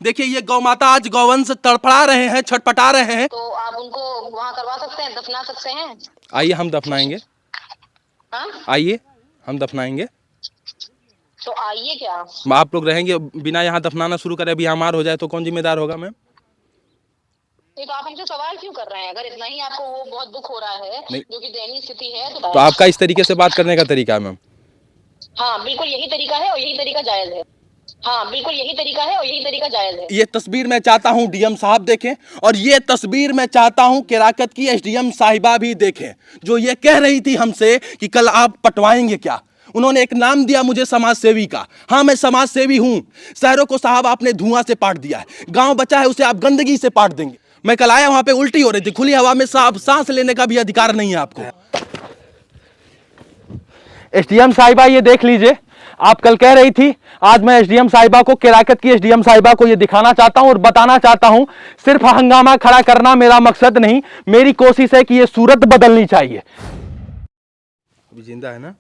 देखिए ये गौ माता आज गौवंश तड़फड़ा रहे हैं, छटपटा रहे हैं। तो आप उनको वहाँ करवा सकते हैं, दफना सकते हैं। आइए हम दफनाएंगे। हाँ आइए हम दफनाएंगे। तो आइए क्या आप लोग रहेंगे बिना यहाँ दफनाना शुरू करें, अभी हमार हो जाए तो कौन जिम्मेदार होगा मैम? ये तो आप हमसे सवाल क्यों कर रहे हैं? अगर इतना ही आपको वो बहुत दुख हो रहा है नहीं। जो कि दयनीय स्थिति है तो आपका इस तरीके से बात करने का तरीका है मैम? हाँ बिल्कुल यही तरीका है और यही तरीका जायज है। हाँ बिल्कुल यही तरीका है और यही तरीका जायज है। ये तस्वीर मैं चाहता हूं डीएम साहब देखें, और ये तस्वीर मैं चाहता हूं केराकत की एसडीएम साहिबा भी देखें, जो ये कह रही थी हमसे कि कल आप पटवाएंगे क्या। उन्होंने एक नाम दिया मुझे समाज सेवी का। हाँ मैं समाज सेवी हूं। शहरों को साहब आपने धुआं से पाट दिया है, गांव बचा है उसे आप गंदगी से पाट देंगे। मैं कल आया वहां पे उल्टी हो रही थी, खुली हवा में साहब सांस लेने का भी अधिकार नहीं है आपको। एसडीएम साहिबा ये देख लीजिए, आप कल कह रही थी, आज मैं एसडीएम साहिबा को, केराकत की एसडीएम साहिबा को ये दिखाना चाहता हूं और बताना चाहता हूं, सिर्फ हंगामा खड़ा करना मेरा मकसद नहीं, मेरी कोशिश है कि ये सूरत बदलनी चाहिए। अभी जिंदा है ना?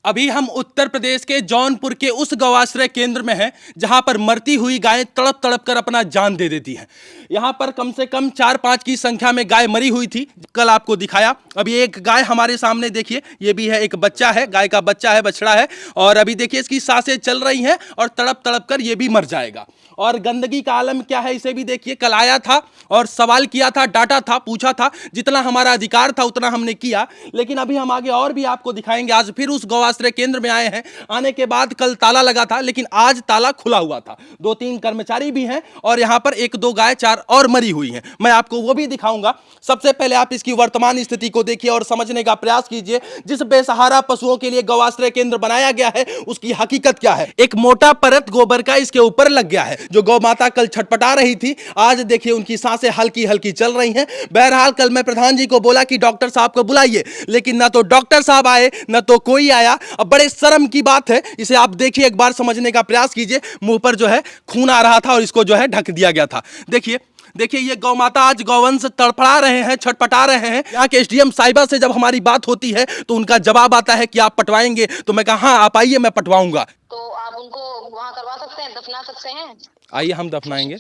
अभी हम उत्तर प्रदेश के जौनपुर के उस गौआश्रय केंद्र में हैं जहां पर मरती हुई गायें तड़प तड़प कर अपना जान दे देती हैं। यहां पर कम से कम 4-5 की संख्या में गाय मरी हुई थी, कल आपको दिखाया। अभी एक गाय हमारे सामने देखिए, ये भी है, एक बच्चा है, गाय का बच्चा है, बछड़ा है, और अभी देखिए इसकी सांसें चल रही हैं और तड़प तड़प कर ये भी मर जाएगा। और गंदगी का आलम क्या है इसे भी देखिए। कल आया था और सवाल किया था, डांटा था, पूछा था, जितना हमारा अधिकार था उतना हमने किया, लेकिन अभी हम आगे और भी आपको दिखाएंगे। आज फिर उस गौआश्रय केंद्र में आए हैं। आने के बाद कल ताला लगा था, लेकिन आज ताला खुला हुआ था। 2-3 कर्मचारी भी हैं और यहां पर 1-2 गाय 4 और मरी हुई हैं। मैं आपको वो भी दिखाऊंगा। सबसे पहले आप इसकी वर्तमान स्थिति को देखिए और समझने का प्रयास कीजिए। जिस बेसहारा पशुओं के लिए गौआश्रय केंद्र बनाया गया है उसकी हकीकत क्या है। एक मोटा परत गोबर का इसके ऊपर लग गया है। जो गौ माता कल छटपटा रही थी, आज देखिए उनकी सांसें हल्की हल्की चल रही हैं। बहरहाल कल मैं प्रधान जी को बोला कि डॉक्टर साहब को बुलाइए, लेकिन ना तो डॉक्टर साहब आए ना तो कोई आया। अब बड़े शर्म की बात है, इसे आप देखिए, एक बार समझने का प्रयास कीजिए। मुंह पर जो है खून आ रहा था और इसको जो है ढक दिया गया था। देखिए देखिए ये गौ माता आज गौवंश तड़फड़ा रहे हैं, छटपटा रहे हैं। यहाँ के एसडीएम साहिबा से जब हमारी बात होती है तो उनका जवाब आता है कि आप पटवाएंगे, तो मैं कहा हाँ आप आइए मैं पटवाऊंगा। तो आप उनको वहाँ करवा सकते हैं, दफना सकते हैं। आइए हम दफनाएंगे।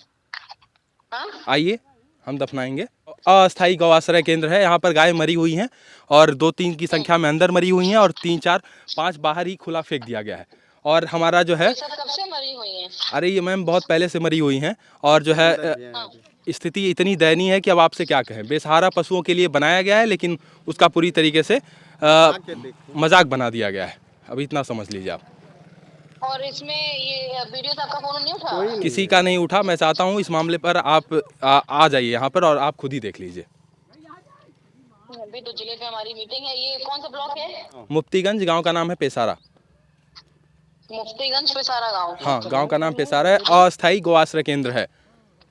हाँ आइए हम दफनाएंगे। अस्थायी गौआश्रय केंद्र है, यहाँ पर गाय मरी हुई हैं और 2-3 की संख्या में अंदर मरी हुई हैं और 3-4-5 बाहर ही खुला फेंक दिया गया है। और हमारा जो है, कब से मरी हुई हैं? अरे ये मैम बहुत पहले से मरी हुई हैं और जो है स्थिति इतनी दयनीय है कि अब आपसे क्या कहें। बेसहारा पशुओं के लिए बनाया गया है, लेकिन उसका पूरी तरीके से मजाक बना दिया गया है। अभी इतना समझ लीजिए आप। और इसमें ये वीडियो आपका फोन नहीं उठा? किसी का नहीं उठा। मैं चाहता हूँ इस मामले पर आप आ जाइए यहाँ पर और आप खुद ही देख लीजिए। अभी तो जिले पे हमारी मीटिंग है। ये कौन सा ब्लॉक है? मुफ्तीगंज, गांव का नाम है पेसारा। मुफ्तीगंज पेसारा गांव? हाँ, गांव का नाम पेसारा है। अस्थायी गौआश्रय केंद्र है।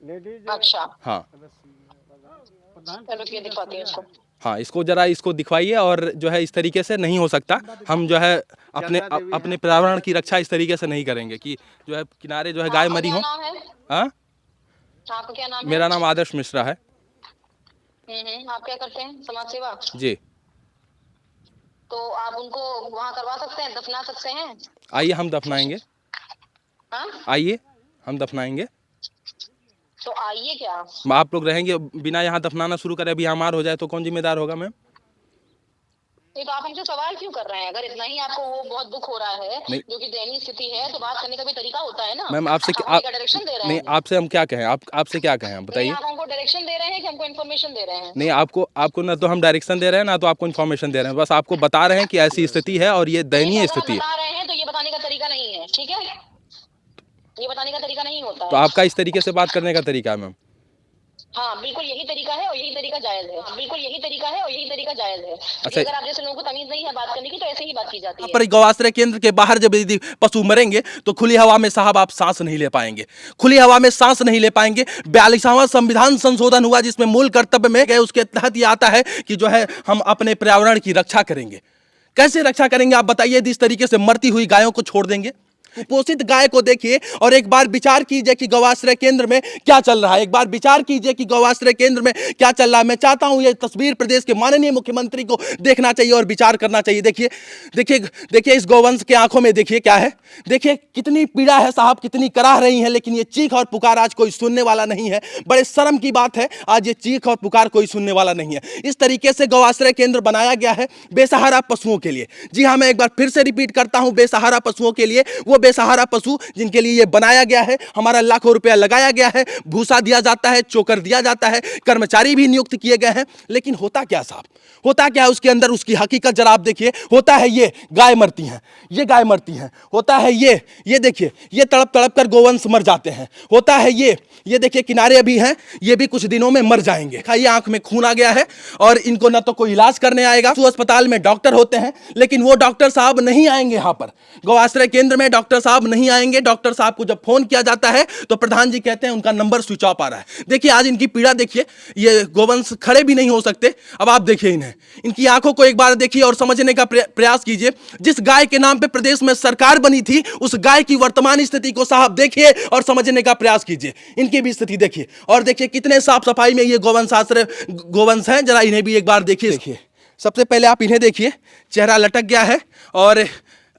अच्छा हाँ चलो दिखवाती है इसको। हाँ, इसको जरा इसको दिखवाइए। और जो है इस तरीके से नहीं हो सकता। हम जो है अपने पर्यावरण की रक्षा इस तरीके से नहीं करेंगे कि जो है किनारे जो है गाय मरी हो। हाँ, आपका क्या नाम है? मेरा नाम आदर्श मिश्रा है। आप क्या करते हैं? समाज सेवा जी। तो आप उनको वहाँ करवा सकते हैं, दफना सकते हैं। आइए हम दफनाएंगे। हाँ आइए हम दफनाएंगे। तो आइए क्या आप लोग रहेंगे बिना यहाँ दफनाना शुरू करें, अभी हमार हो जाए तो कौन जिम्मेदार होगा मैम? ये तो आप हमसे सवाल क्यों कर रहे हैं? अगर इतना ही आपको वो बहुत दुख हो रहा है जो कि दयनीय स्थिति है, तो बात करने का भी तरीका होता है ना। मैम आपसे डायरेक्शन दे रहे नहीं, हैं। आपसे हम क्या कहें? आपसे क्या कहें? आप बताइए। आप हमको डायरेक्शन दे रहे हैं कि हमको इन्फॉर्मेशन दे रहे हैं? नहीं, आपको ना तो हम डायरेक्शन दे रहे हैं ना तो आपको इन्फॉर्मेशन दे रहे हैं। बस आपको बता रहे हैं कि ऐसी स्थिति है और ये दयनीय स्थिति है। बता रहे हैं तो ये बताने का तरीका नहीं है, ठीक है? ये बताने का तरीका नहीं होता है। तो आपका इस तरीके से बात करने का तरीका है मैम? हाँ बिल्कुल यही तरीका है और यही तरीका जायज है। बिल्कुल यही तरीका है और यही तरीका जायज है। अच्छा, अगर आप जैसे लोगों को तमीज नहीं है बात करने की तो ऐसे ही बात की जाती है। पर गौआश्रय केंद्र के बाहर जब यदि पशु मरेंगे तो खुली हवा में साहब आप सांस नहीं ले पाएंगे। खुली हवा में सांस नहीं ले पाएंगे। 42वां संविधान संशोधन हुआ जिसमें मूल कर्तव्य में गए, उसके तहत ये आता है कि जो है हम अपने पर्यावरण की रक्षा करेंगे। कैसे रक्षा करेंगे आप बताइए? इस तरीके से मरती हुई गायों को छोड़ देंगे? कुपोषित गाय को देखिए और एक बार विचार कीजिए कि गौआश्रय केंद्र में क्या चल रहा है। एक बार विचार कीजिए कि गौआश्रय केंद्र में क्या चल रहा है। मैं चाहता हूं ये तस्वीर प्रदेश के माननीय मुख्यमंत्री को देखना चाहिए और विचार करना चाहिए। देखिए देखिए देखिए इस गौवंश के आंखों में देखिए क्या है, देखिए कितनी पीड़ा है साहब, कितनी कराह रही है, लेकिन ये चीख और पुकार आज कोई सुनने वाला नहीं है। बड़े शर्म की बात है, आज ये चीख और पुकार कोई सुनने वाला नहीं है। इस तरीके से गौआश्रय केंद्र बनाया गया है बेसहारा पशुओं के लिए। जी हाँ, मैं एक बार फिर से रिपीट करता हूं, बेसहारा पशुओं के लिए, वो बेसहारा पशु जिनके लिए ये बनाया गया है। हमारा लाखों रुपया लगाया गया है, भूसा दिया जाता है, चोकर दिया जाता है, कर्मचारी भी नियुक्त किए गए हैं, लेकिन होता क्या साहब, होता क्या है उसके अंदर, उसकी हकीकत जरा आप देखिए। होता है ये गाय मरती हैं, ये गाय मरती हैं, होता है ये देखिए, ये तड़प तड़प कर गोवंश मर जाते हैं, होता है ये देखिए किनारे अभी हैं, ये भी कुछ दिनों में मर जाएंगे। खाइए आंख में खून आ गया है और इनको ना तो कोई इलाज करने आएगा। तो अस्पताल में डॉक्टर होते हैं, लेकिन वो डॉक्टर साहब नहीं आएंगे। यहाँ पर गौआश्रय केंद्र में डॉक्टर साहब नहीं आएंगे। डॉक्टर साहब को जब फोन किया जाता है तो प्रधान जी कहते हैं उनका नंबर स्विच ऑफ आ रहा है। देखिए आज इनकी पीड़ा देखिए, ये गोवंश खड़े भी नहीं हो सकते। अब आप देखिए इन्हें, इनकी आंखों को एक बार देखिए और समझने का प्रयास कीजिए। जिस गाय के नाम पे प्रदेश में सरकार बनी थी, उस गाय की वर्तमान स्थिति को साहब देखिए और समझने का प्रयास कीजिए। इनकी भी स्थिति देखिए और देखिए कितने साफ सफाई में ये गौवंशाश्रय गोवंश हैं। जरा इन्हें भी एक बार देखिए। सबसे पहले आप इन्हें देखिए, चेहरा लटक गया है और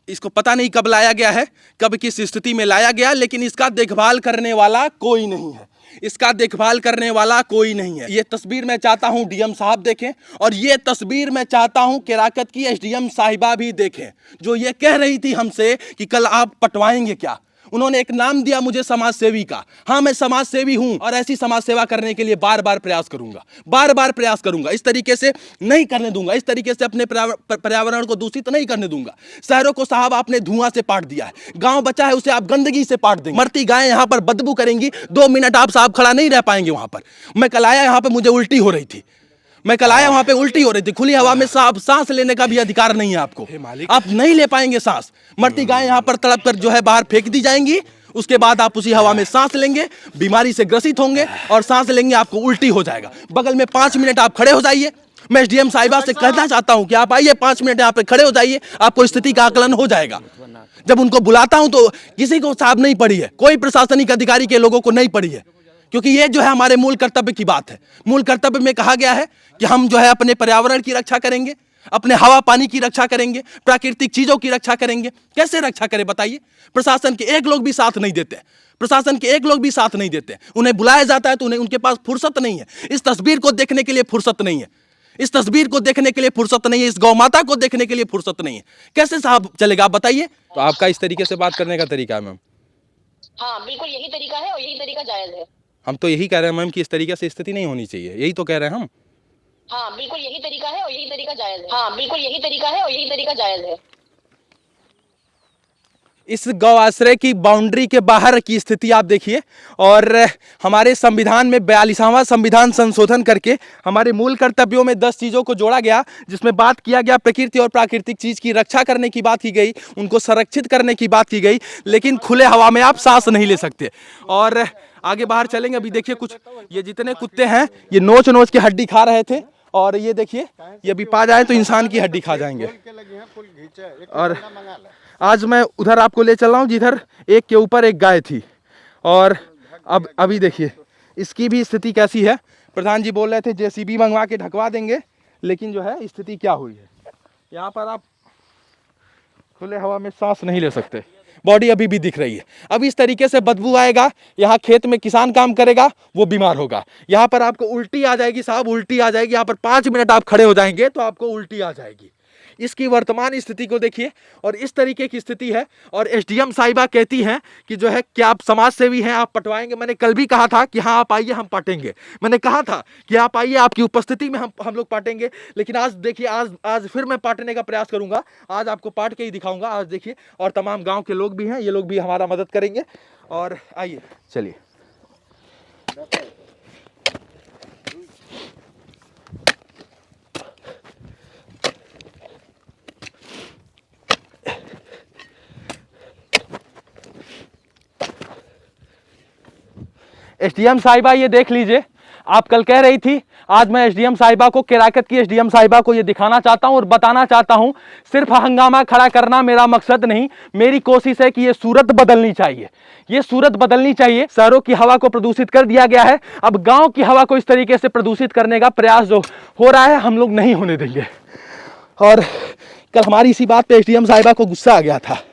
इसको पता नहीं कब लाया गया है, कब किस स्थिति में लाया गया, लेकिन इसका देखभाल करने वाला कोई नहीं है। इसका देखभाल करने वाला कोई नहीं है। ये तस्वीर मैं चाहता हूं डीएम साहब देखें और ये तस्वीर मैं चाहता हूं केराकत की एसडीएम साहिबा भी देखें, जो ये कह रही थी हमसे कि कल आप पटवाएंगे क्या। उन्होंने एक नाम दिया मुझे समाज सेवी का। हाँ, मैं समाज सेवी हूं और ऐसी समाज सेवा करने के लिए बार बार प्रयास करूंगा, बार बार प्रयास करूंगा। इस तरीके से नहीं करने दूंगा, इस तरीके से अपने पर्यावरण को दूषित नहीं करने दूंगा। शहरों को साहब आपने धुआं से पाट दिया है, गांव बचा है उसे आप गंदगी से पाट देंगे। मरती गायें यहां पर बदबू करेंगी, 2 मिनट आप साहब खड़ा नहीं रह पाएंगे वहां पर। मैं कल आया यहां पर, मुझे उल्टी हो रही थी, मैं कल आया वहां पे उल्टी हो रही थी। खुली हवा में सांस लेने का भी अधिकार नहीं है आपको, आप नहीं ले पाएंगे सांस। मरती गाय यहां पर तड़प कर जो है बाहर फेंक दी जाएंगी, उसके बाद आप उसी हवा में सांस लेंगे, बीमारी से ग्रसित होंगे और सांस लेंगे, आपको उल्टी हो जाएगा। बगल में 5 मिनट आप खड़े हो जाइए। मैं एसडीएम साहिबा से कहना चाहता हूं कि आप आइए 5 मिनट यहाँ पे खड़े हो जाइए, आपको स्थिति का आकलन हो जाएगा। जब उनको बुलाता हूं तो किसी को साहब नहीं पड़ी है, कोई प्रशासनिक अधिकारी के लोगों को नहीं पड़ी है, क्योंकि ये जो है हमारे मूल कर्तव्य की बात है। मूल कर्तव्य में कहा गया है कि हम जो है अपने पर्यावरण की रक्षा करेंगे, अपने हवा पानी की रक्षा करेंगे, प्राकृतिक चीजों की रक्षा करेंगे। कैसे रक्षा करें बताइए? प्रशासन के एक लोग भी साथ नहीं देते, प्रशासन के एक लोग भी साथ नहीं देते। उन्हें बुलाया जाता है तो उन्हें उनके पास फुर्सत नहीं है, इस तस्वीर को देखने के लिए फुर्सत नहीं है, इस तस्वीर को देखने के लिए फुर्सत नहीं है, इस गौ माता को देखने के लिए फुर्सत नहीं है। कैसे साहब चलेगा आप बताइए? तो आपका इस तरीके से बात करने का तरीका है मैम? हाँ बिल्कुल यही तरीका है और यही तरीका जायज है। हम तो यही कह रहे हैं मैम कि इस तरीके से स्थिति नहीं होनी चाहिए, यही तो कह रहे हैं हम। हाँ बिल्कुल यही तरीका है और यही तरीका जायज है। हाँ बिल्कुल यही तरीका है और यही तरीका जायज है। इस गौ आश्रय की बाउंड्री के बाहर की स्थिति आप देखिए और हमारे संविधान में 42वां संविधान संशोधन करके हमारे मूल कर्तव्यों में 10 चीज़ों को जोड़ा गया, जिसमें बात किया गया प्रकृति और प्राकृतिक चीज़ की रक्षा करने की बात की गई, उनको संरक्षित करने की बात की गई, लेकिन खुले हवा में आप सांस नहीं ले सकते। और आगे बाहर चलेंगे, अभी देखिए कुछ ये जितने कुत्ते हैं ये नोच नोच के हड्डी खा रहे थे और ये देखिए ये अभी पा जाए तो इंसान की हड्डी खा जाएंगे। और आज मैं उधर आपको ले चल रहा हूँ जिधर एक के ऊपर एक गाय थी और अब अभी देखिए इसकी भी स्थिति कैसी है। प्रधान जी बोल रहे थे जेसीबी मंगवा के ढकवा देंगे, लेकिन जो है स्थिति क्या हुई है, यहाँ पर आप खुले हवा में सांस नहीं ले सकते, बॉडी अभी भी दिख रही है। अब इस तरीके से बदबू आएगा, यहाँ खेत में किसान काम करेगा वो बीमार होगा, यहाँ पर आपको उल्टी आ जाएगी साहब, उल्टी आ जाएगी। यहाँ पर 5 मिनट आप खड़े हो जाएंगे तो आपको उल्टी आ जाएगी। इसकी वर्तमान स्थिति को देखिए और इस तरीके की स्थिति है। और एसडीएम साहिबा कहती हैं कि जो है क्या आप समाज सेवी हैं, आप पटवाएंगे। मैंने कल भी कहा था कि हाँ आप आइए हम पाटेंगे, मैंने कहा था कि आप आइए आपकी उपस्थिति में हम लोग पाटेंगे, लेकिन आज देखिए आज फिर मैं पाटने का प्रयास करूंगा। आज आपको पाट के ही दिखाऊंगा। आज देखिए और तमाम गाँव के लोग भी हैं, ये लोग भी हमारा मदद करेंगे। और आइए चलिए एसडीएम साहिबा ये देख लीजिए, आप कल कह रही थी, आज मैं एसडीएम साहिबा को, केराकत की एसडीएम साहिबा को ये दिखाना चाहता हूं और बताना चाहता हूं, सिर्फ हंगामा खड़ा करना मेरा मकसद नहीं, मेरी कोशिश है कि ये सूरत बदलनी चाहिए, ये सूरत बदलनी चाहिए। शहरों की हवा को प्रदूषित कर दिया गया है, अब गांव की हवा को इस तरीके से प्रदूषित करने का प्रयास जो हो रहा है हम लोग नहीं होने देंगे। और कल हमारी इसी बात पे एसडीएम साहिबा को गुस्सा आ गया था।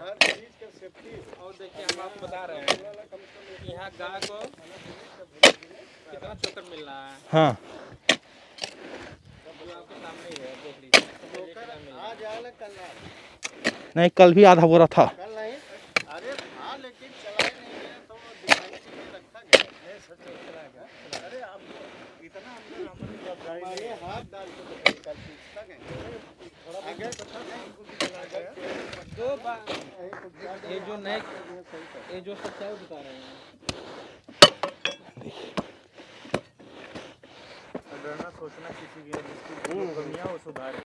हर चीज का सेफ्टी। और देखिए हम आपको बता रहे हैं कि यहाँ गाय को कितना चोकर मिल रहा है। हाँ जो आपके सामने ही है, देख लीजिए। आज आया कल नहीं, कल भी आधा बोरा था। कल नहीं, अरे हाँ लेकिन चलाए नहीं गया तो दिखाने के लिए रखा गया। नहीं सच में चला गया। अरे आप इतना अंदर हमारे हाथ डाल के कल पूछता गया आगे दो बार ये जो नए ये जो सच्चाई बता रहे हैं। डरना सोचना किसी की जिसकी कमियां वो सुधारे।